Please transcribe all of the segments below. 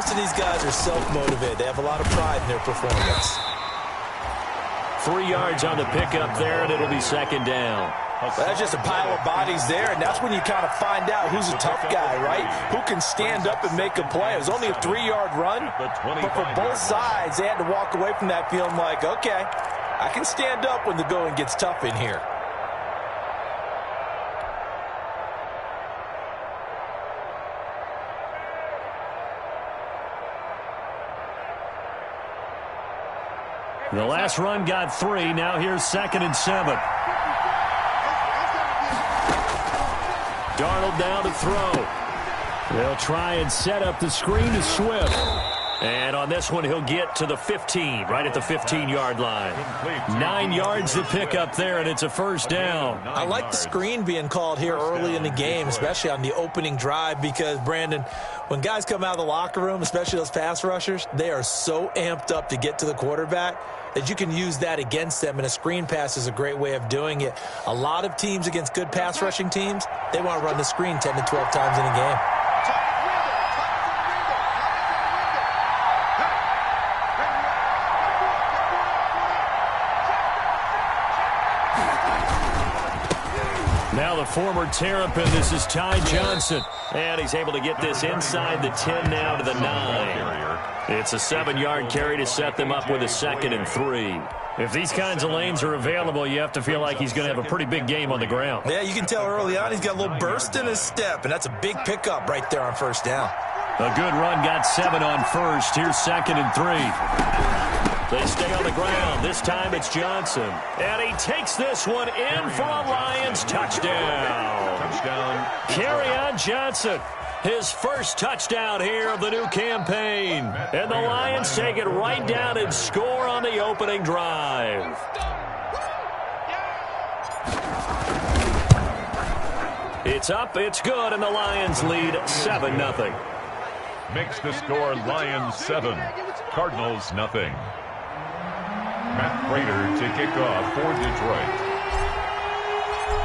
Most of these guys are self-motivated. They have a lot of pride in their performance. 3 yards on the pickup there, and it'll be second down. Well, that's just a pile of bodies there, and that's when you kind of find out who's a tough guy, right? Who can stand up and make a play. It was only a 3-yard run, but for both sides, they had to walk away from that feeling like, okay, I can stand up when the going gets tough in here. The last run got 3. Now here's 2nd and 7. Darnold down to throw. They'll try and set up the screen to Swift. And on this one, he'll get to the 15, right at the 15-yard line. 9 yards to pick up there, and it's a first down. I like the screen being called here early in the game, especially on the opening drive, because, Brandon, when guys come out of the locker room, especially those pass rushers, they are so amped up to get to the quarterback that you can use that against them, and a screen pass is a great way of doing it. A lot of teams against good pass rushing teams, they want to run the screen 10 to 12 times in a game. Now the former Terrapin, this is Ty Johnson. And he's able to get this inside the 10 now to the 9. It's a 7-yard carry to set them up with a 2nd and 3. If these kinds of lanes are available, you have to feel like he's going to have a pretty big game on the ground. Yeah, you can tell early on he's got a little burst in his step, and that's a big pickup right there on first down. A good run, got 7 on first. Here's 2nd and 3. They stay on the ground. This time it's Johnson. And he takes this one in for a Lions touchdown. Kerryon Johnson, his first touchdown here of the new campaign. And the Lions take it right down and score on the opening drive. It's up, it's good, and the Lions lead 7-0. Makes the score Lions 7, Cardinals nothing. Matt Prater to kick off for Detroit.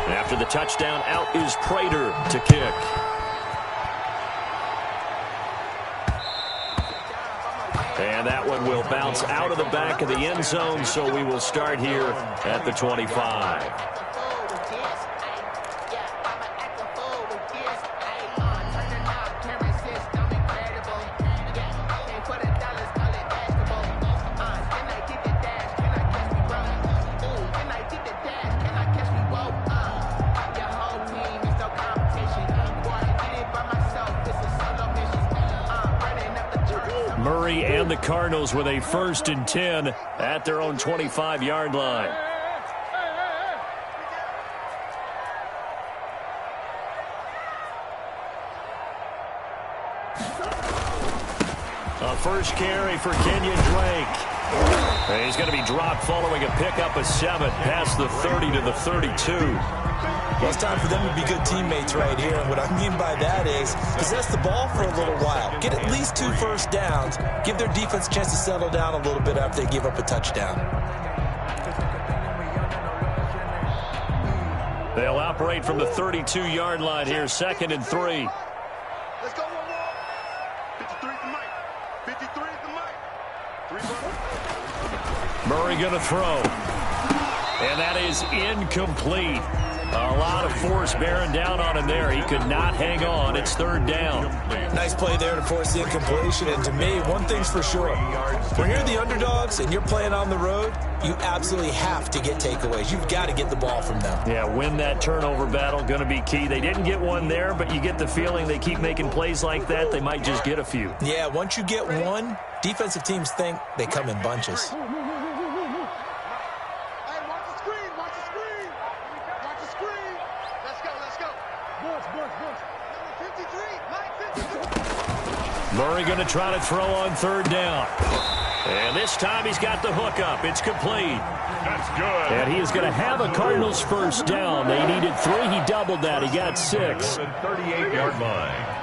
After the touchdown, out is Prater to kick. And that one will bounce out of the back of the end zone, so we will start here at the 25. Murray and the Cardinals with a 1st and 10 at their own 25-yard line. A first carry for Kenyon Drake. And he's going to be dropped following a pickup of 7 past the 30 to the 32. Well, it's time for them to be good teammates right here. And what I mean by that is possess the ball for a little while. Get at least 2 first downs. Give their defense a chance to settle down a little bit after they give up a touchdown. They'll operate from the 32-yard line here, 2nd and 3. Let's go one more. 53 at the mic. 53 at the mic. Murray going to throw. And that is incomplete. A lot of force bearing down on him there. He could not hang on. It's 3rd down. Nice play there to force the incompletion. And to me, one thing's for sure. When you're the underdogs and you're playing on the road, you absolutely have to get takeaways. You've got to get the ball from them. Yeah, win that turnover battle, going to be key. They didn't get one there, but you get the feeling they keep making plays like that, they might just get a few. Yeah, once you get one, defensive teams think they come in bunches. Murray going to try to throw on 3rd down. And this time he's got the hook up. It's complete. That's good. And he is going to have a Cardinals first down. They needed 3. He doubled that. He got 6. 38-yard line.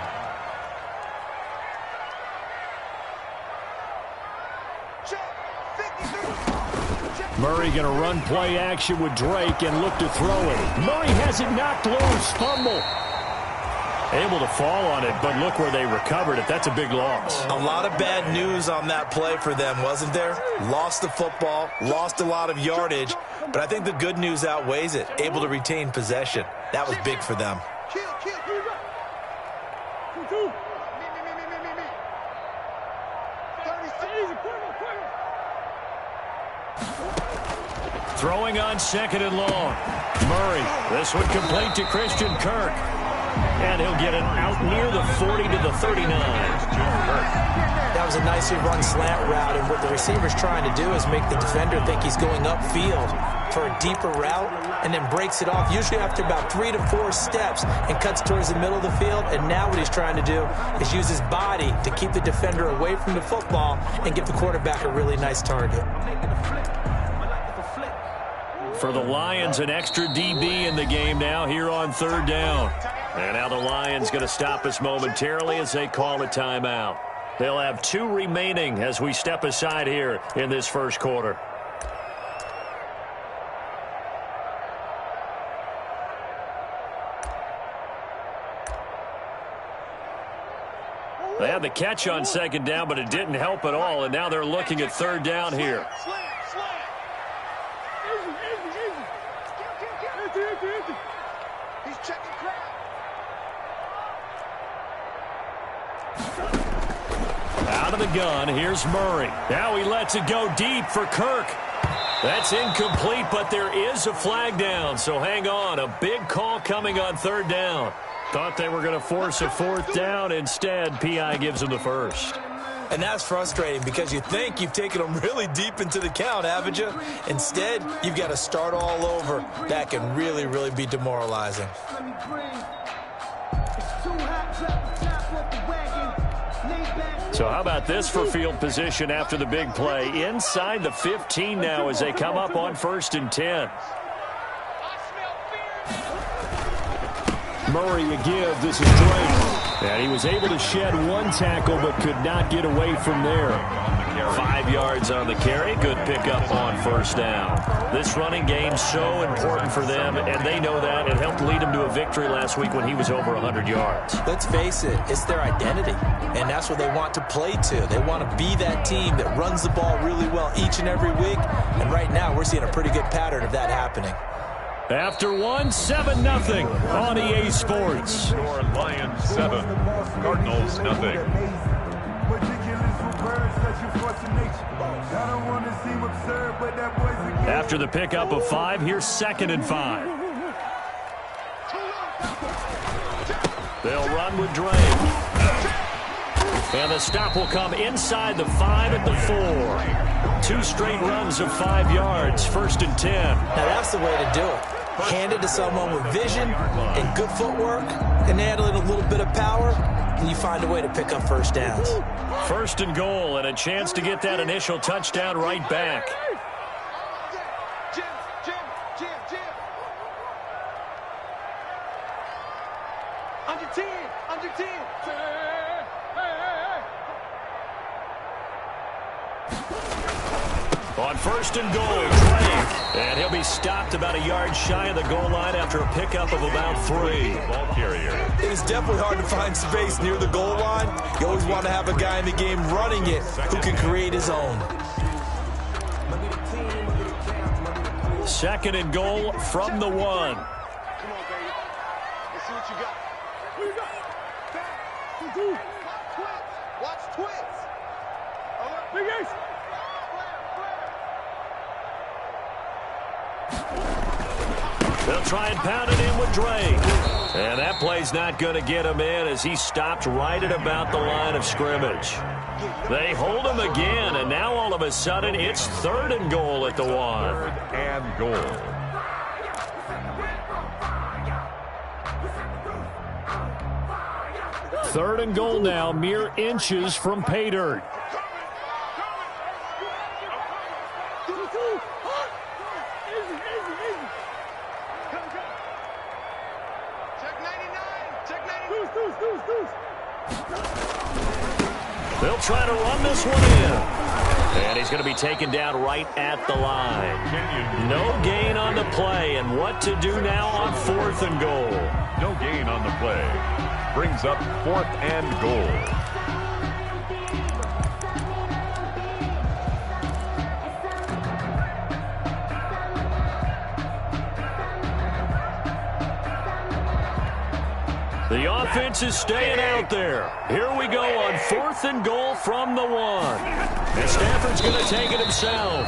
Murray going to run play action with Drake and look to throw it. Murray has it knocked loose. Fumble. Able to fall on it, but look where they recovered it. That's a big loss. A lot of bad news on that play for them, wasn't there? Lost the football, lost a lot of yardage, but I think the good news outweighs it. Able to retain possession. That was big for them. Throwing on 2nd and long. Murray, this one complete to Christian Kirk. And he'll get it out near the 40 to the 39. That was a nicely run slant route, and what the receiver's trying to do is make the defender think he's going upfield for a deeper route and then breaks it off, usually after about 3 to 4 steps, and cuts towards the middle of the field. And now what he's trying to do is use his body to keep the defender away from the football and give the quarterback a really nice target. For the Lions, an extra DB in the game now here on 3rd down. And now the Lions going to stop us momentarily as they call a timeout. They'll have 2 remaining as we step aside here in this first quarter. They had the catch on 2nd down, but it didn't help at all. And now they're looking at 3rd down here. He's checking crowd. Out of the gun, here's Murray. Now he lets it go deep for Kirk. That's incomplete, but there is a flag down, so hang on. A big call coming on 3rd down. Thought they were going to force a 4th down. Instead, P.I. gives them the first. And that's frustrating because you think you've taken them really deep into the count, haven't you? Instead, you've got to start all over. That can really, really be demoralizing. So how about this for field position after the big play? Inside the 15 now as they come up on 1st and 10. Murray a give. This is Drake. And he was able to shed 1 tackle but could not get away from there. 5 yards on the carry. Good pickup on 1st down. This running game's so important for them, and they know that. It helped lead them to a victory last week when he was over 100 yards. Let's face it, it's their identity, and that's what they want to play to. They want to be that team that runs the ball really well each and every week, and right now we're seeing a pretty good pattern of that happening. After 1, 7-0 on EA Sports. Score Lions 7, Cardinals nothing. After the pickup of 5, here's 2nd and 5. They'll run with Drake. And the stop will come inside the 5 at the 4. 2 straight runs of 5 yards, 1st and 10. Now that's the way to do it. Hand it to someone with vision and good footwork, and add in a little bit of power, and you find a way to pick up 1st downs. 1st and goal, and a chance to get that initial touchdown right back. Jim. Under 10. On 1st and goal, Drake. And he'll be stopped about a yard shy of the goal line after a pickup of about 3. Ball carrier. It is definitely hard to find space near the goal line. You always want to have a guy in the game running it who can create his own. 2nd and goal from the 1. Come on, baby. Let's see what you got. Watch twits. Big Ace. They'll try and pound it in with Drake. And that play's not going to get him in as he stopped right at about the line of scrimmage. They hold him again, and now all of a sudden it's 3rd and goal at the 1. 3rd and goal. Third and goal now, mere inches from pay dirt. They'll try to run this one in. And he's going to be taken down right at the line. No gain on the play, and what to do now on 4th and goal. No gain on the play. brings up 4th and goal. The offense is staying out there. Here we go on 4th and goal from the 1. And Stafford's going to take it himself.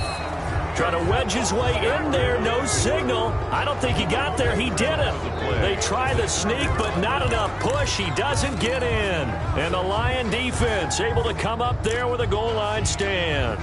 Trying to wedge his way in there, no signal. I don't think he got there. He didn't. They try the sneak, but not enough push. He doesn't get in. And the Lion defense able to come up there with a goal line stand.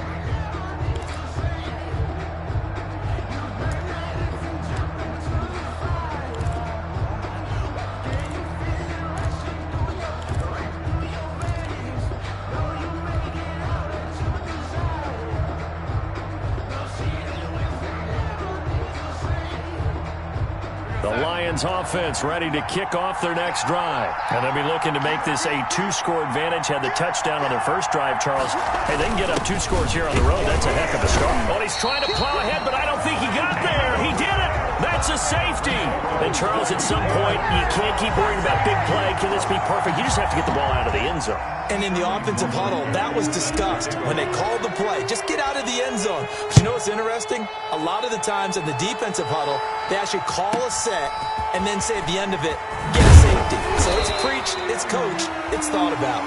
Offense ready to kick off their next drive. And they'll be looking to make this a 2-score advantage. Had the touchdown on their first drive, Charles. Hey, they can get up 2 scores here on the road. That's a heck of a start. Oh, he's trying to plow ahead, but I don't think he got there. He did it. That's a safety. And, Charles, at some point, you can't keep worrying about big play. Can this be perfect? You just have to get the ball out of the end zone. And in the offensive huddle, that was discussed when they called the play. Just get out of the end zone. But you know what's interesting? A lot of the times in the defensive huddle, they actually call a set and then say at the end of it, get a safety. So it's preached, it's coached, it's thought about.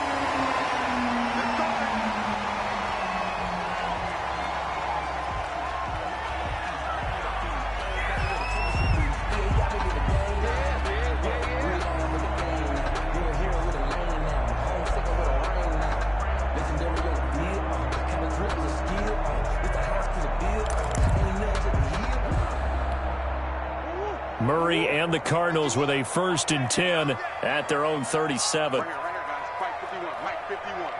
Murray and the Cardinals with a 1st and 10 at their own 37. Right here, guys. Mike 51. Mike 51.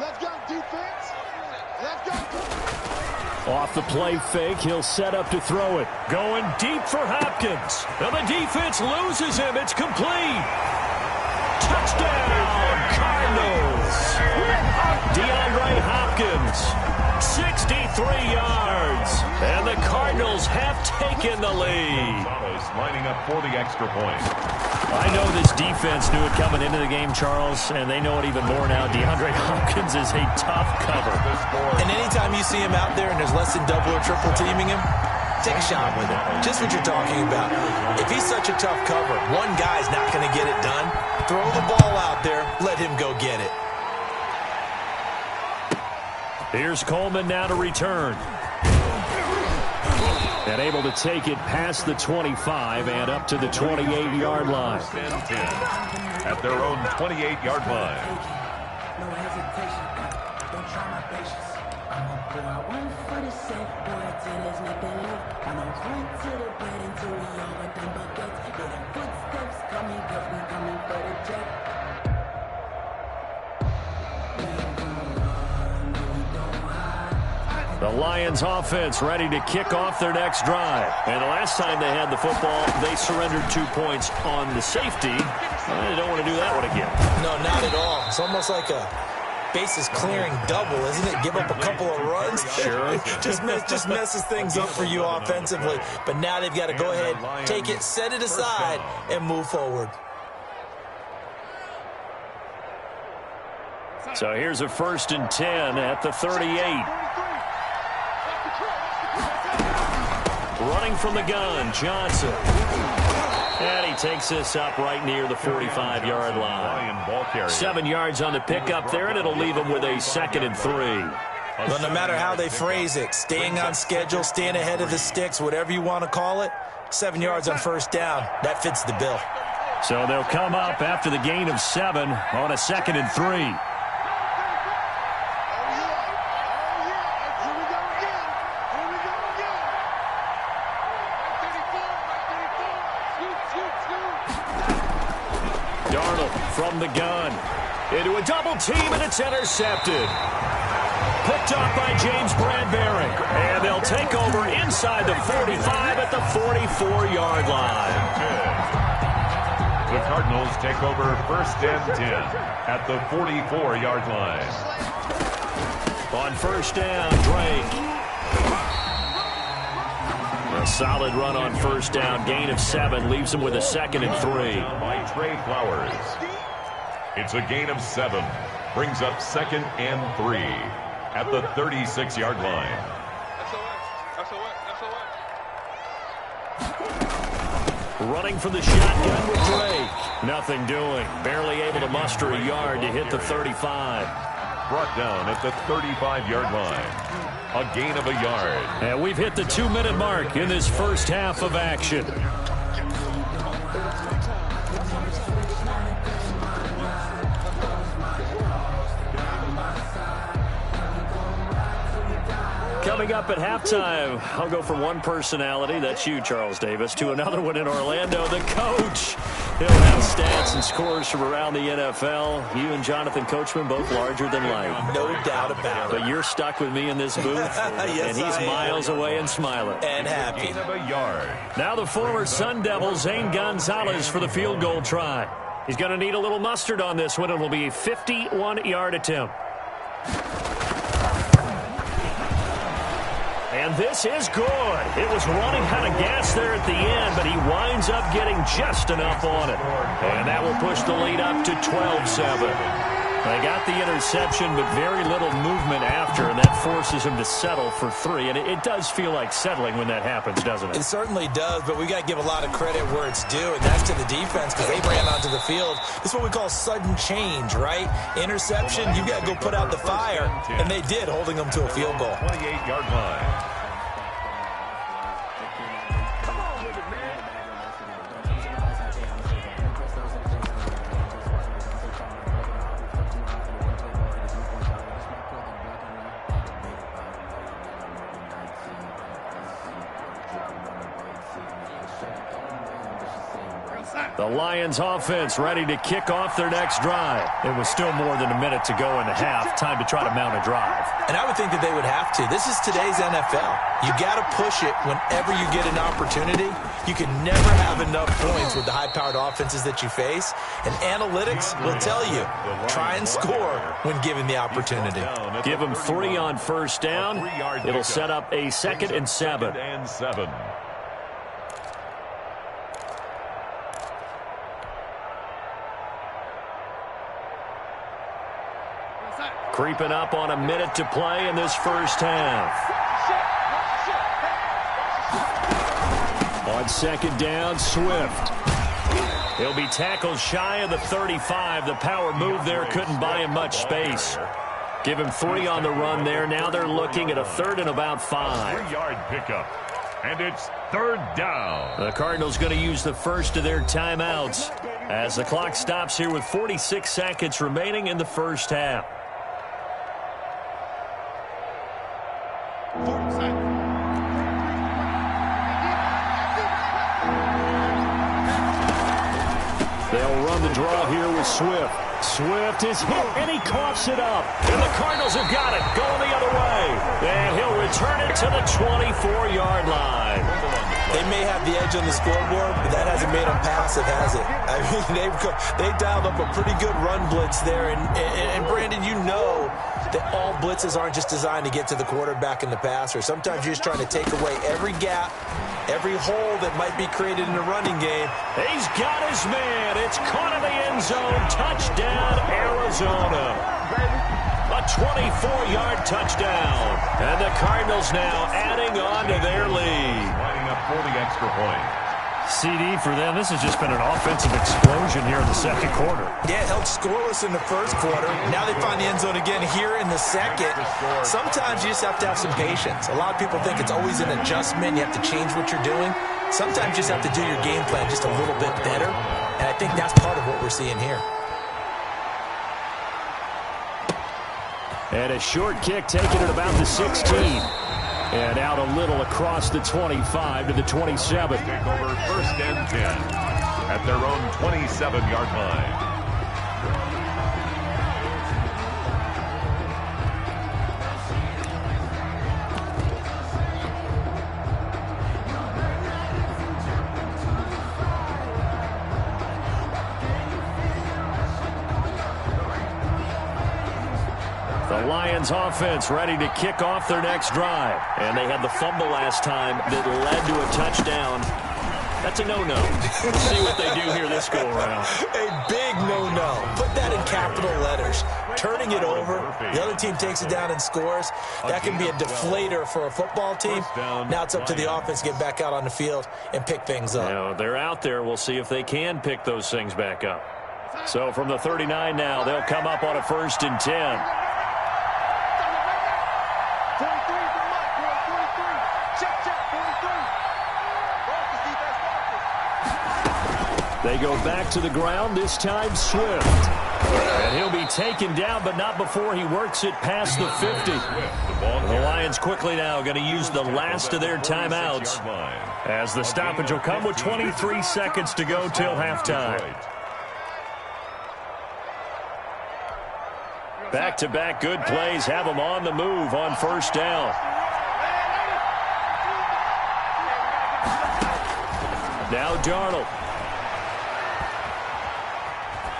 Let's go, defense. Let's go. Off the play fake, he'll set up to throw it. Going deep for Hopkins. And the defense loses him. It's complete. Touchdown, Cardinals. DeAndre Hopkins, 63 yards. And the Cardinals have taken the lead. Lining up for the extra point. I know this defense knew it coming into the game, Charles, and they know it even more now. DeAndre Hopkins is a tough cover. And anytime you see him out there and there's less than double or triple teaming him, take a shot with him. Just what you're talking about. If he's such a tough cover, one guy's not going to get it done. Throw the ball out there. Let him go get it. Here's Coleman now to return. And able to take it past the 25 and up to the 28-yard line. At their own 28-yard line. No hesitation. Don't try my patience. I'm gonna pull out one for the set, boy, till there's nothing left. I'm gonna run to the bed until we all got them buckets. Hear them footsteps coming, cause we coming for the jet. The Lions offense ready to kick off their next drive. And the last time they had the football, they surrendered 2 points on the safety. They don't want to do that one again. No, not at all. It's almost like a bases clearing double, isn't it? Give up a couple of runs. Sure. just messes things up for you offensively. But now they've got to go ahead, take it, set it aside, and move forward. So here's a 1st and 10 at the 38. Running from the gun, Johnson. And he takes this up right near the 45-yard line. 7 yards on the pickup there, and it'll leave him with a 2nd and 3. Well, no matter how they phrase it, staying on schedule, staying ahead of the sticks, whatever you want to call it, 7 yards on 1st down, that fits the bill. So they'll come up after the gain of 7 on a 2nd and 3. From the gun into a double team, and it's intercepted. Picked up by James Bradbury, and they'll take over inside the 45 at the 44-yard line. The Cardinals take over 1st and 10 at the 44-yard line. On 1st down, Drake. A solid run on 1st down. Gain of 7 leaves him with a 2nd and 3. By Trey Flowers. It's a gain of 7. Brings up 2nd and 3 at the 36-yard line. Running from the shotgun with Drake. Nothing doing. Barely able to muster a yard to hit the 35. Brought down at the 35-yard line. A gain of a yard. And we've hit the 2-minute mark in this first half of action. Coming up at halftime, I'll go from one personality, that's you, Charles Davis, to another one in Orlando, the coach. He'll have stats and scores from around the NFL. You and Jonathan Coachman both larger than life. No doubt about it. But you're stuck with me in this booth, yes, and he's miles away and smiling. And happy. Gain of a yard. Now the former Sun Devil, Zane Gonzalez, for the field goal try. He's going to need a little mustard on this one. It will be a 51-yard attempt. And this is good. It was running out of gas there at the end, but he winds up getting just enough on it. And that will push the lead up to 12-7. They got the interception, but very little movement after, and that forces him to settle for 3. And it does feel like settling when that happens, doesn't it? It certainly does, but we got to give a lot of credit where it's due, and that's to the defense because they ran onto the field. This is what we call sudden change, right? Interception, you got to go put out the fire, and they did, holding them to a field goal. 28-yard line. The Lions offense ready to kick off their next drive. It was still more than a minute to go in the half. Time to try to mount a drive. And I would think that they would have to. This is today's NFL. You got to push it whenever you get an opportunity. You can never have enough points with the high-powered offenses that you face. And analytics will tell you, try and score when given the opportunity. Give them 3 on first down. It'll set up a 2nd and 7. Creeping up on a minute to play in this first half. On 2nd down, Swift. He'll be tackled shy of the 35. The power move there couldn't buy him much space. Give him 3 on the run there. Now they're looking at a 3rd and about 5. 3-yard pickup. And it's 3rd down. The Cardinals going to use the first of their timeouts as the clock stops here with 46 seconds remaining in the first half. They'll run the draw here with Swift. Swift is hit, and he coughs it up. And the Cardinals have got it, going the other way. And he'll return it to the 24-yard line. They may have the edge on the scoreboard, but that hasn't made them passive, has it? I mean, they dialed up a pretty good run blitz there. And Brandon, you know that all blitzes aren't just designed to get to the quarterback in the passer. Sometimes you're just trying to take away every gap, every hole that might be created in the running game. He's got his man. It's caught in the end zone. Touchdown, Arizona. A 24-yard touchdown. And the Cardinals now adding on to their lead. Lining up for the extra point. CD for them. This has just been an offensive explosion here in the second quarter. Yeah, it held scoreless in the first quarter. Now they find the end zone again here in the second. Sometimes you just have to have some patience. A lot of people think it's always an adjustment. You have to change what you're doing. Sometimes you just have to do your game plan just a little bit better. And I think that's part of what we're seeing here. And a short kick taken at about the 16. And out a little across the 25 to the 27. Take over 1st and 10 at their own 27-yard line. The Lions offense ready to kick off their next drive. And they had the fumble last time that led to a touchdown. That's a no-no. See what they do here this go-around. A big no-no. Put that in capital letters. Turning it over, the other team takes it down and scores. That can be a deflator for a football team. Now it's up to the offense to get back out on the field and pick things up. You know, they're out there. We'll see if they can pick those things back up. So from the 39 now, they'll come up on a 1st and 10. They go back to the ground, this time Swift. And he'll be taken down, but not before he works it past the 50. The Lions quickly now going to use the last of their timeouts, as the stoppage will come with 23 seconds to go till halftime. Back-to-back good plays have them on the move on 1st down. Now Darnold.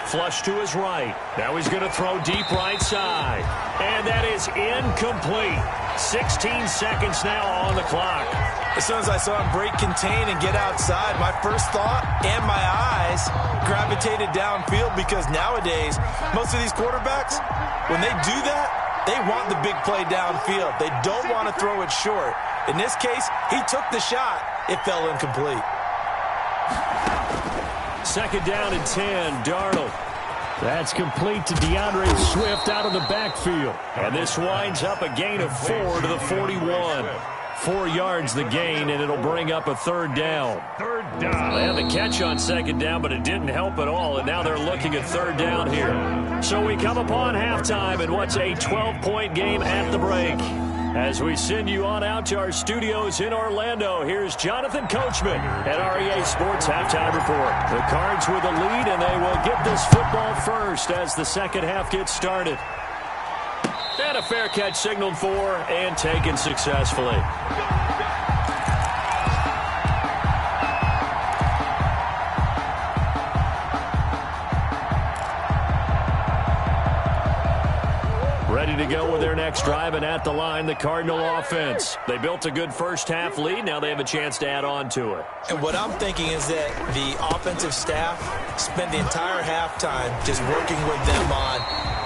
Flush to his right. Now he's going to throw deep right side. And that is incomplete. 16 seconds now on the clock. As soon as I saw him break contain and get outside, my first thought and my eyes gravitated downfield, because nowadays, most of these quarterbacks, when they do that, they want the big play downfield. They don't want to throw it short. In this case, he took the shot. It fell incomplete. 2nd down and 10, Darnold. That's complete to DeAndre Swift out of the backfield. And this winds up a gain of 4 to the 41. 4 yards the gain, and it'll bring up a 3rd down. They had the catch on 2nd down, but it didn't help at all, and now they're looking at 3rd down here. So we come upon halftime in what's a 12-point game at the break. As we send you on out to our studios in Orlando, here's Jonathan Coachman at REA Sports Halftime Report. The Cards with the lead, and they will get this football first as the second half gets started. And a fair catch signaled for and taken successfully. Ready to go with their next drive, and at the line, the Cardinal offense. They built a good 1st half lead. Now they have a chance to add on to it. And what I'm thinking is that the offensive staff spent the entire halftime just working with them on,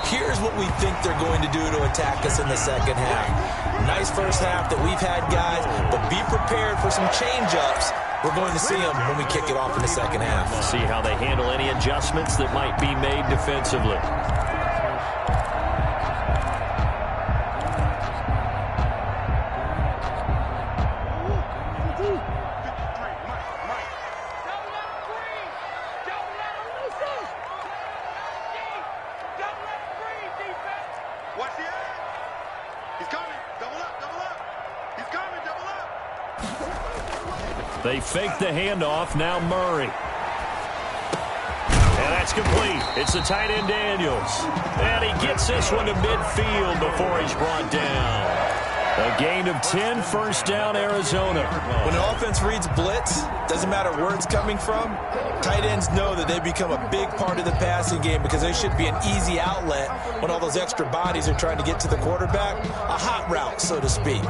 here's what we think they're going to do to attack us in the second half. Nice first half that we've had, guys, but be prepared for some change-ups. We're going to see them when we kick it off in the second half. See how they handle any adjustments that might be made defensively. They fake the handoff. Now Murray. And that's complete. It's the tight end Daniels. And he gets this one to midfield before he's brought down. A gain of 10, 1st down, Arizona. When an offense reads blitz, doesn't matter where it's coming from, tight ends know that they become a big part of the passing game, because they should be an easy outlet when all those extra bodies are trying to get to the quarterback. A hot route, so to speak.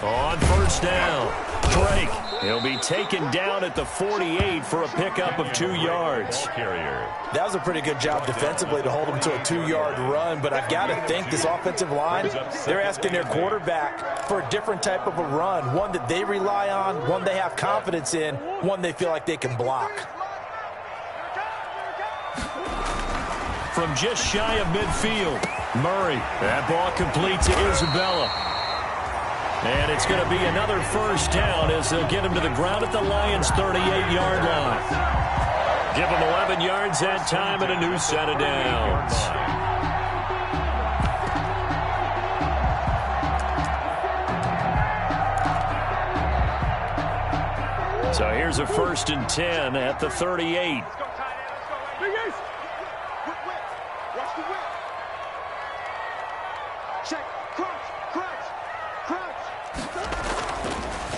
On 1st down, Drake. He'll be taken down at the 48 for a pickup of 2 yards. That was a pretty good job defensively to hold him to a 2-yard run, but I've got to think this offensive line, they're asking their quarterback for a different type of a run, one that they rely on, one they have confidence in, one they feel like they can block. From just shy of midfield, Murray. That ball complete to Isabella. And it's going to be another 1st down as they'll get him to the ground at the Lions' 38-yard line. Give him 11 yards that time and a new set of downs. So here's a 1st and 10 at the 38.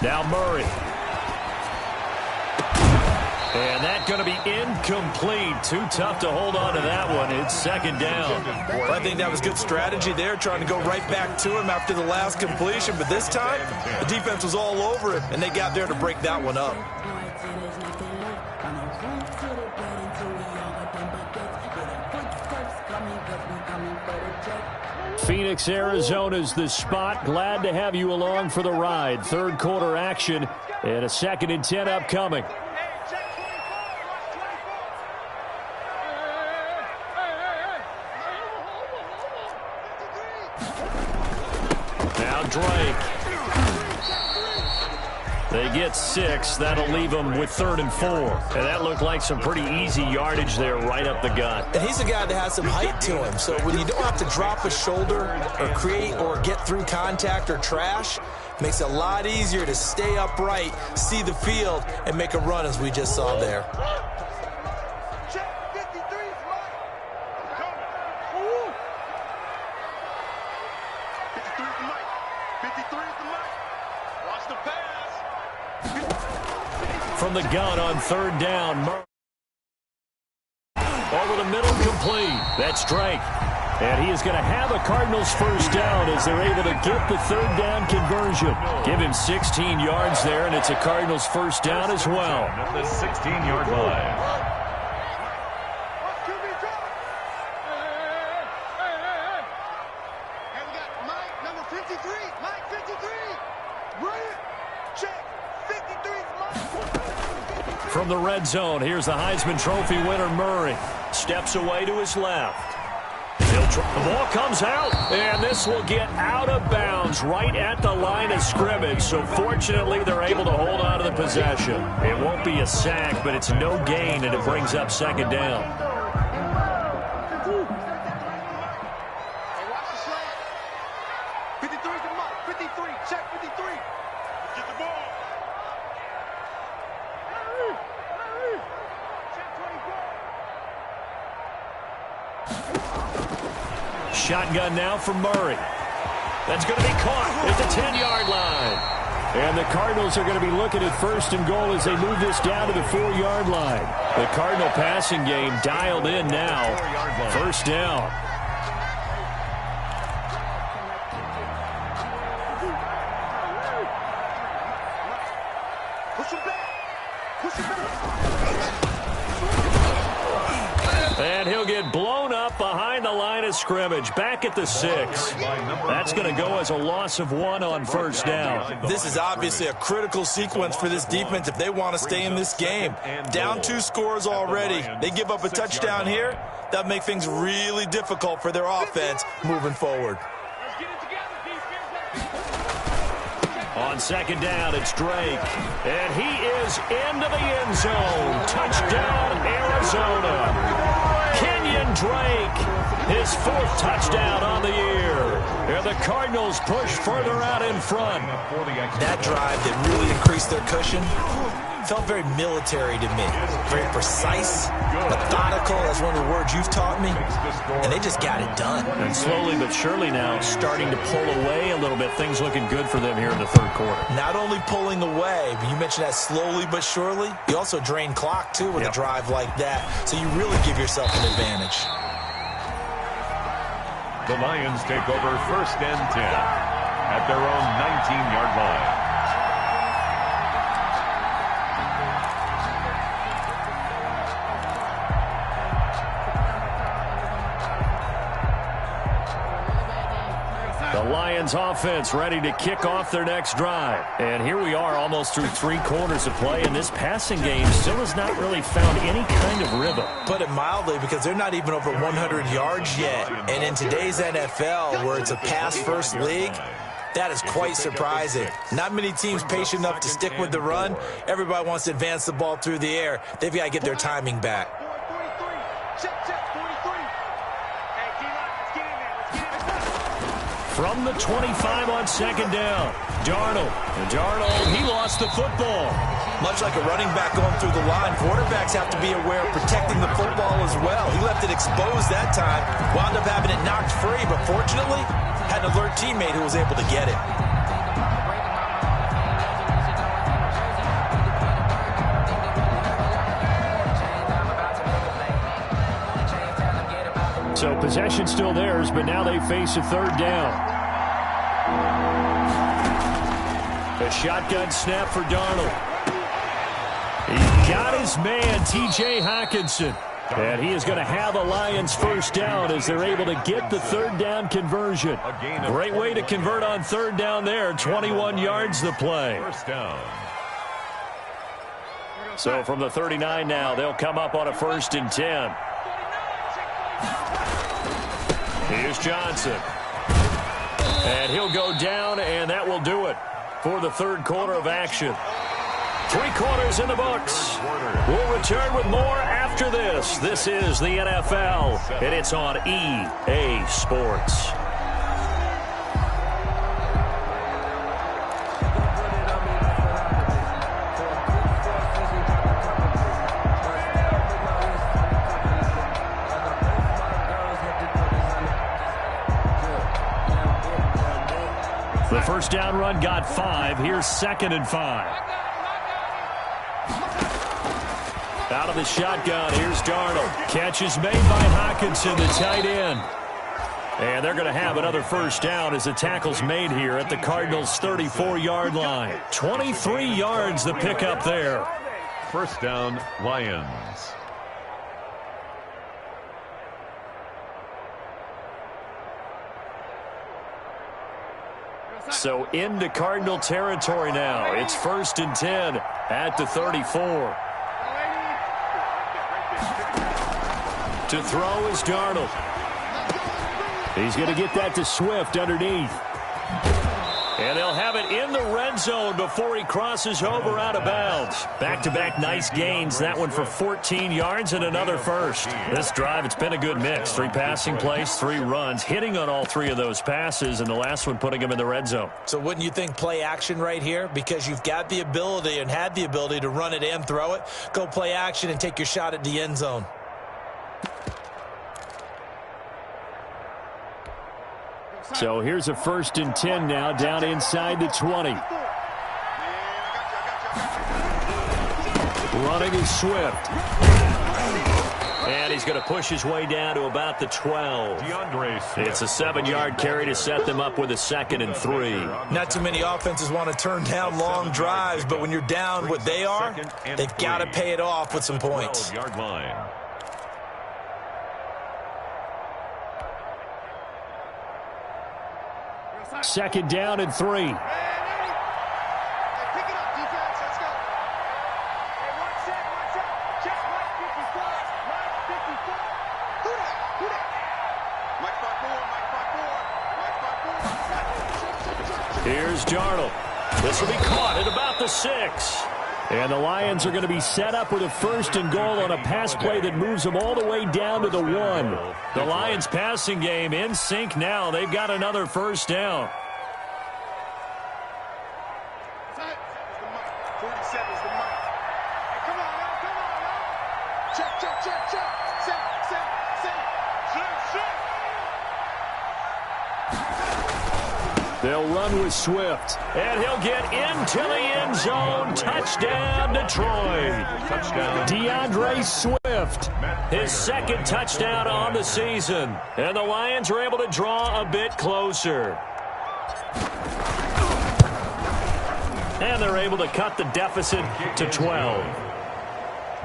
Now Murray. And that's going to be incomplete. Too tough to hold on to that one. It's second down. Well, I think that was good strategy there, trying to go right back to him after the last completion. But this time, the defense was all over him, and they got there to break that one up. Phoenix, Arizona's the spot. Glad to have you along for the ride. Third quarter action and a 2nd and 10 upcoming. Now Drake. They get 6. That'll leave them with 3rd and 4. And that looked like some pretty easy yardage there right up the gut. And he's a guy that has some height to him. So when you don't have to drop a shoulder or create or get through contact or trash, makes it a lot easier to stay upright, see the field, and make a run as we just saw there. From the gun on 3rd down. Over the middle, complete. That's Drake. And he is going to have a Cardinals first down as they're able to get the 3rd down conversion. Give him 16 yards there, and it's a Cardinals first down as well. At the 16-yard line. From the red zone, here's the Heisman Trophy winner, Murray. Steps away to his left. The ball comes out, and this will get out of bounds right at the line of scrimmage. So fortunately, they're able to hold on to the possession. It won't be a sack, but it's no gain, and it brings up 2nd down. Shotgun now for Murray. That's going to be caught at the 10-yard line. And the Cardinals are going to be looking at 1st and goal as they move this down to the 4-yard line. The Cardinal passing game dialed in now. 1st down. And he'll get blown up behind the line of scrimmage, back at the 6. That's going to go as a loss of 1 on 1st down. This is obviously a critical sequence for this defense if they want to stay in this game. Down 2 scores already. They give up a touchdown here. That'll make things really difficult for their offense moving forward. On 2nd down, it's Drake. And he is into the end zone. Touchdown, Arizona. Kenyon Drake, his 4th touchdown on the year. And the Cardinals push further out in front. That drive that really increased their cushion felt very military to me. Very precise, methodical. That's one of the words you've taught me. And they just got it done. And slowly but surely now starting to pull away a little bit. Things looking good for them here in the 3rd quarter. Not only pulling away, but you mentioned that slowly but surely. You also drain clock, too, with a drive like that. So you really give yourself an advantage. The Lions take over 1st and 10 at their own 19-yard line. The Lions offense ready to kick off their next drive. And here we are almost through 3 quarters of play, and this passing game still has not really found any kind of rhythm. Put it mildly, because they're not even over 100 yards yet. And in today's NFL, where it's a pass-first league, that is quite surprising. Not many teams patient enough to stick with the run. Everybody wants to advance the ball through the air. They've got to get their timing back. From the 25 on 2nd down, Darnold. And Darnold, he lost the football. Much like a running back going through the line, quarterbacks have to be aware of protecting the football as well. He left it exposed that time, wound up having it knocked free, but fortunately, had an alert teammate who was able to get it. So possession still theirs, but now they face a third down. A shotgun snap for Darnold. He got his man, T.J. Hockenson. And he is going to have a Lions first down as they're able to get the third down conversion. Great way to convert on third down there. 21 yards the play. First down. So from the 39 now, they'll come up on a 1st and 10. Here's Johnson. And he'll go down, and that will do it for the third quarter of action. 3 quarters in the books. We'll return with more after this. This is the NFL, and it's on EA Sports. The first down run got 5. Here's 2nd and 5. Out of the shotgun, here's Darnold. Catch is made by Hockenson, the tight end. And they're going to have another first down as the tackle's made here at the Cardinals' 34-yard line. 23 yards the pickup there. First down, Lions. So into Cardinal territory now. It's 1st and 10 at the 34. To throw is Darnold. He's going to get that to Swift underneath. And they'll have it in the red zone before he crosses over out of bounds. Back-to-back nice gains. That one for 14 yards and another first. This drive, it's been a good mix. 3 passing plays, 3 runs, hitting on all 3 of those passes, and the last one putting him in the red zone. So wouldn't you think play action right here? Because you've got the ability and had the ability to run it and throw it. Go play action and take your shot at the end zone. So here's a 1st and 10 now down inside the 20. Running is Swift. And he's going to push his way down to about the 12. It's a 7-yard carry to set them up with a 2nd and 3. Not too many offenses want to turn down long drives, but when you're down what they are, they've got to pay it off with some points. 12-yard line. Second down and 3. Here's Darnold. This will be caught at about the 6. And the Lions are going to be set up with a 1st and goal on a pass play that moves them all the way down to the 1. The Lions passing game in sync now. They've got another first down. 47 is the mic. Hey, come on now, come on now. Check, check, check, check. They'll run with Swift. And he'll get into the end zone. Touchdown, Detroit. Touchdown. DeAndre Swift. His 2nd touchdown on the season. And the Lions are able to draw a bit closer. And they're able to cut the deficit to 12.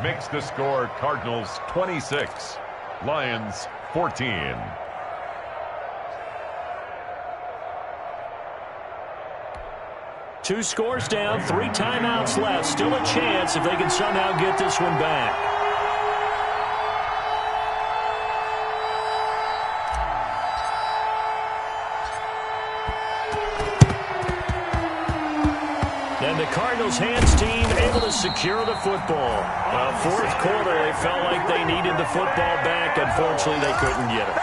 Makes the score Cardinals 26, Lions 14. Two scores down, 3 timeouts left. Still a chance if they can somehow get this one back. And the Cardinals' hands team able to secure the football. 4th quarter, they felt like they needed the football back. Unfortunately, they couldn't get it.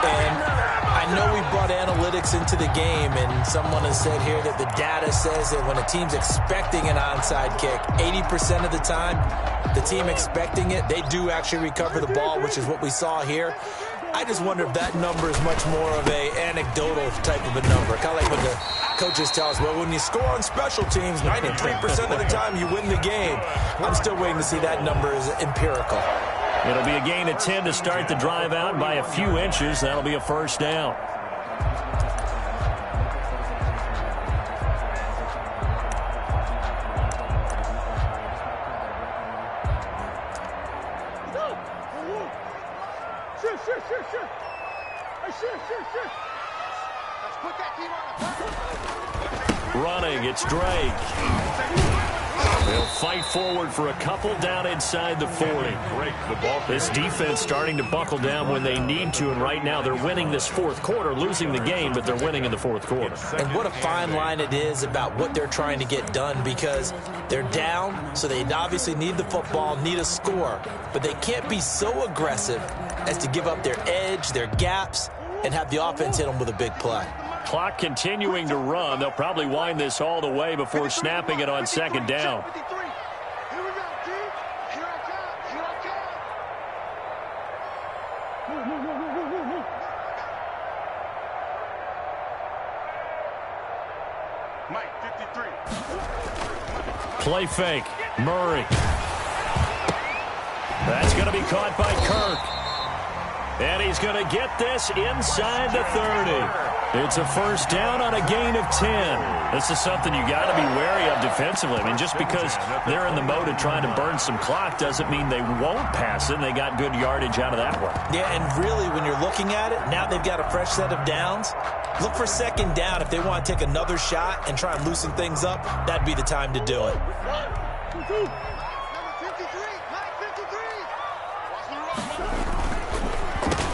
And I know we brought analytics into the game, and someone has said here that the data says that when a team's expecting an onside kick, 80% of the time, the team expecting it, they do actually recover the ball, which is what we saw here. I just wonder if that number is much more of a anecdotal type of a number. Kind of like when the coaches tell us, well, when you score on special teams, 93% of the time you win the game. I'm still waiting to see that number is empirical. It'll be a gain of 10 to start the drive out. By a few inches, that'll be a first down. Running, it's Drake. They'll fight forward for a couple down inside the 40. This defense starting to buckle down when they need to, and right now they're winning this fourth quarter, losing the game, but they're winning in the fourth quarter. And what a fine line it is about what they're trying to get done, because they're down, so they obviously need the football, need a score, but they can't be so aggressive as to give up their edge, their gaps, and have the offense hit them with a big play. Clock continuing to run. They'll probably wind this all the way before snapping it on second down. Mike, 53. Play fake. Murray. That's going to be caught by Kirk. And he's going to get this inside the 30. It's a first down on a gain of 10. This is something you got to be wary of defensively. I mean, just because they're in the mode of trying to burn some clock doesn't mean they won't pass it. And they got good yardage out of that one. Yeah, and really, when you're looking at it, now they've got a fresh set of downs. Look for second down. If they want to take another shot and try and loosen things up, that'd be the time to do it.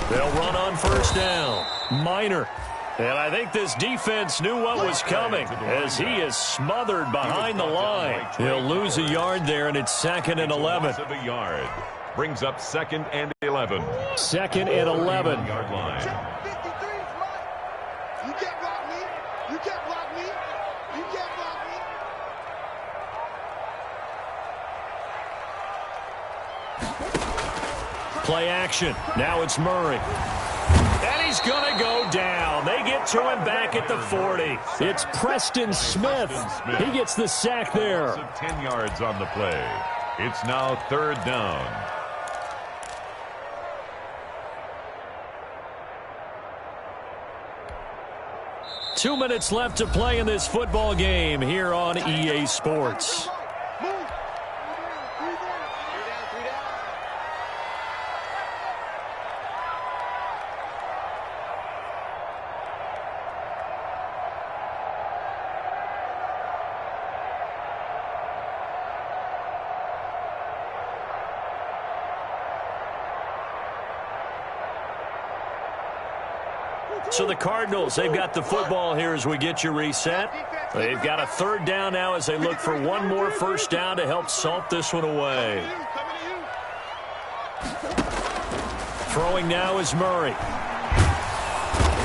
They'll run on first down. Minor. And I think this defense knew what was coming as he is smothered behind the line. He'll lose a yard there, and it's 2nd and 11. Brings up 2nd and 11. 2nd and 11. Yard line. You can't block me. You can't block me. You can't block me. Play action. Now it's Murray. And he's going to go down. They get to him back at the 40. It's Preston Smith. He gets the sack there. 10 yards on the play. It's now 3rd down. Two minutes left to play in this football game here on EA Sports. So the Cardinals, they've got the football here as we get you reset. They've got a 3rd down now as they look for one more first down to help salt this one away. Throwing now is Murray.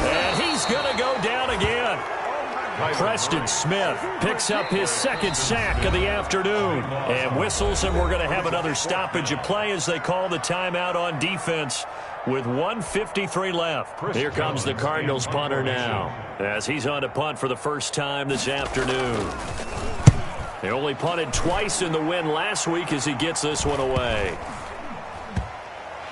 And he's going to go down again. Preston Smith picks up his 2nd sack of the afternoon and whistles, and we're going to have another stoppage of play as they call the timeout on defense with 1:53 left. Here comes the Cardinals punter now as he's on to punt for the first time this afternoon. They only punted twice in the win last week as he gets this one away.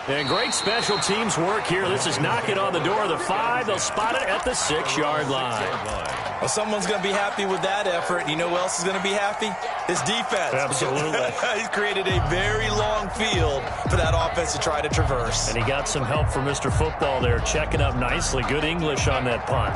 And great special teams work here. This is knocking on the door of the 5. They'll spot it at the 6-yard line. Well, someone's going to be happy with that effort. You know who else is going to be happy? His defense. Absolutely. He's created a very long field for that offense to try to traverse. And he got some help from Mr. Football there, checking up nicely. Good English on that punt.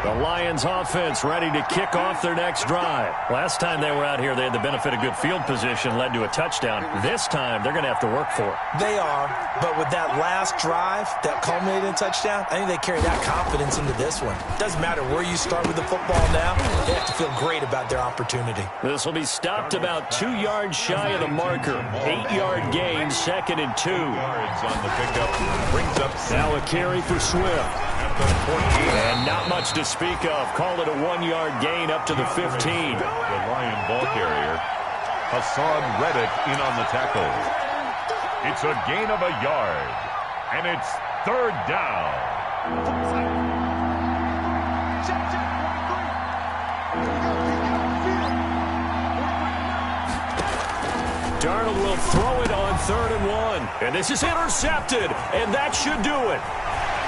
The Lions offense ready to kick off their next drive. Last time they were out here, they had the benefit of good field position, led to a touchdown. This time, they're going to have to work for it. They are, but with that last drive that culminated in a touchdown, I think they carry that confidence into this one. Doesn't matter where you start with the football now, they have to feel great about their opportunity. This will be stopped about 2 yards shy of the marker. 8-yard gain, 2nd and 2. Yards on the pickup. Brings up now a carry for Swift. And not much to speak of. Call it a 1-yard gain up to the 15. The Lion ball carrier, Hassan Reddick, in on the tackle. It's a gain of a yard, and it's 3rd down. Darnold will throw it on 3rd and 1. And this is intercepted, and that should do it.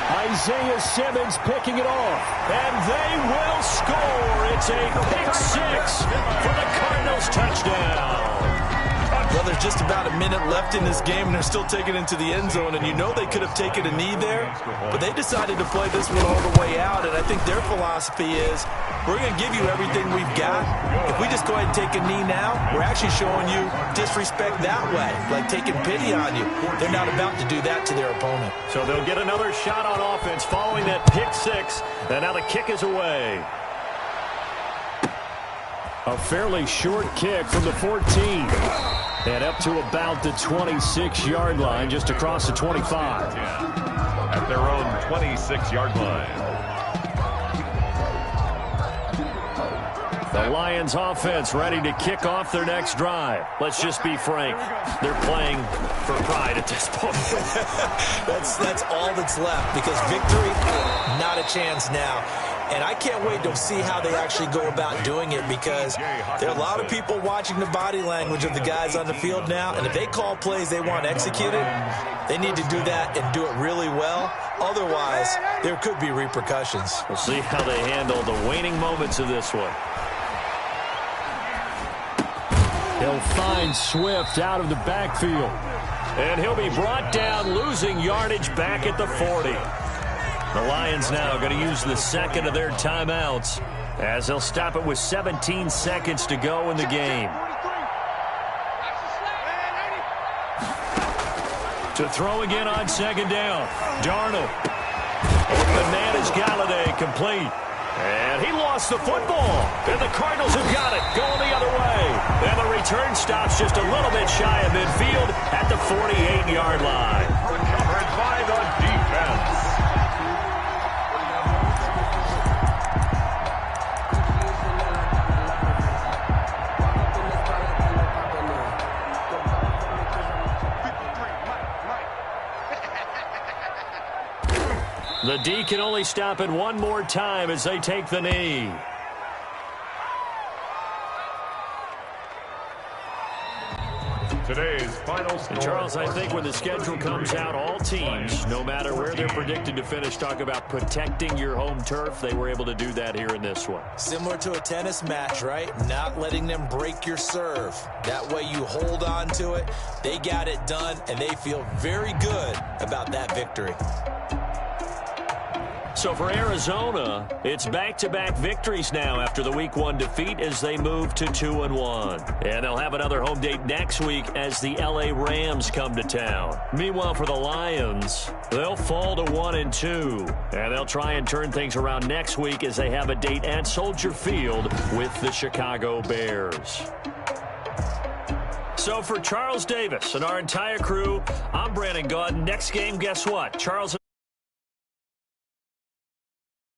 Isaiah Simmons picking it off, and they will score. It's a pick 6 for the Cardinals touchdown. Well, there's just about a minute left in this game, and they're still taking it into the end zone. And you know they could have taken a knee there, but they decided to play this one all the way out. And I think their philosophy is, we're going to give you everything we've got. If we just go ahead and take a knee now, we're actually showing you disrespect that way, like taking pity on you. They're not about to do that to their opponent. So they'll get another shot on offense following that pick 6, and now the kick is away. A fairly short kick from the 14. And up to about the 26-yard line, just across the 25. At their own 26-yard line. The Lions offense ready to kick off their next drive. Let's just be frank. They're playing for pride at this point. That's all that's left, because victory, not a chance now. And I can't wait to see how they actually go about doing it, because there are a lot of people watching the body language of the guys on the field now. And if they call plays they want executed, they need to do that and do it really well. Otherwise, there could be repercussions. We'll see how they handle the waning moments of this one. He'll find Swift out of the backfield. And he'll be brought down, losing yardage back at the 40. The Lions now going to use the second of their timeouts, as they'll stop it with 17 seconds to go in the game. To throw again on 2nd down. Darnold. The man is Galladay, complete. And he lost the football. And the Cardinals have got it, going the other way. And the return stops just a little bit shy of midfield at the 48-yard line. Recovered by the defense. The D can only stop it one more time as they take the knee. Today's final score. And Charles, I think when the schedule comes out, all teams, no matter where they're predicted to finish, talk about protecting your home turf. They were able to do that here in this one. Similar to a tennis match, right? Not letting them break your serve. That way you hold on to it. They got it done, and they feel very good about that victory. So for Arizona, it's back-to-back victories now after the Week 1 defeat as they move to 2-1. And they'll have another home date next week as the LA Rams come to town. Meanwhile, for the Lions, they'll fall to 1-2. And they'll try and turn things around next week as they have a date at Soldier Field with the Chicago Bears. So for Charles Davis and our entire crew, I'm Brandon Gaudin. Next game, guess what? Charles